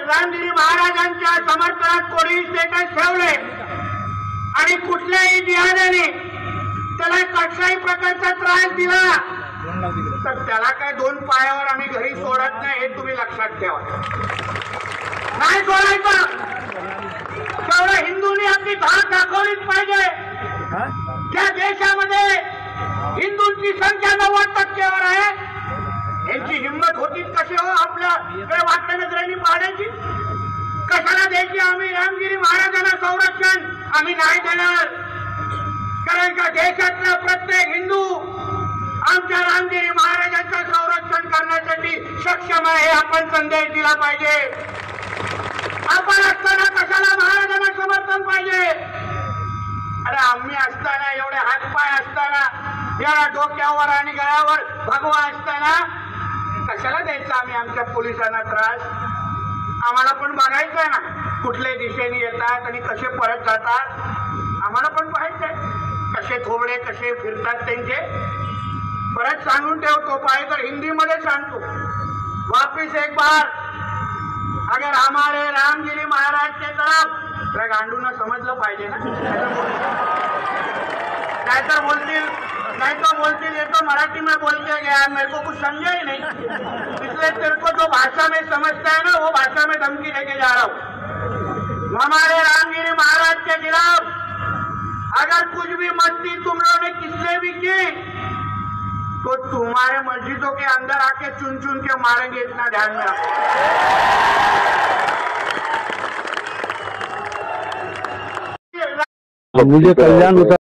रामगिरी महाराजांच्या समर्थनात कोणी स्टेटस ठेवले आणि कुठल्याही जिहाद्याने त्याला कशाही प्रकारचा त्रास दिला तर त्याला काय दोन पायावर आम्ही घरी सोडत नाही, हे तुम्ही लक्षात ठेवा. नाही सोडायचं. तेवढं हिंदूंनी आपली धाक दाखवलीच पाहिजे. ज्या देशामध्ये हिंदूंची संख्या 90% आहे, यांची हिंमत होती कशी हो आपल्याकडे वाटल्या नजरेने पाहण्याची? कशाला द्यायची आम्ही रामगिरी महाराजांना संरक्षण? आम्ही नाही देणार. कारण का देशातला प्रत्येक हिंदू आमच्या रामगिरी महाराजांचं संरक्षण करण्यासाठी सक्षम आहे, हे आपण संदेश दिला पाहिजे. आपण असताना कशाला महाराजांना समर्थन पाहिजे? अरे आम्ही असताना, एवढे हातपाय असताना, या डोक्यावर आणि गळ्यावर भगवा असताना कशाला द्यायचा आम्ही आमच्या पोलिसांना त्रास? आम्हाला पण बघायचंय ना कुठल्या दिशेने येतात आणि कसे परत जातात. आम्हाला पण पाहायचंय कसे थोबडे कसे फिरतात त्यांचे. परत सांगून ठेवतो, पाहिजे तर हिंदी मध्ये सांगतो, वापिस एक बार अगर हमारे रामगिरी महाराज के तरफ, गांडूंना समजलं पाहिजे ना. नहीं तो बोलतील ये तो मराठी में बोल के गया, मेरे को कुछ समझा ही नहीं, इसलिए तेरे को जो भाषा में समझता है ना वो भाषा में धमकी देके जा रहा हूँ. हमारे रामगिरी महाराज के खिलाफ अगर कुछ भी मस्ती तुम लोगों ने किसने भी की तो तुम्हारे मस्जिदों के अंदर आके चुन चुन के मारेंगे, इतना ध्यान में रखो. मुझे कल्याण होता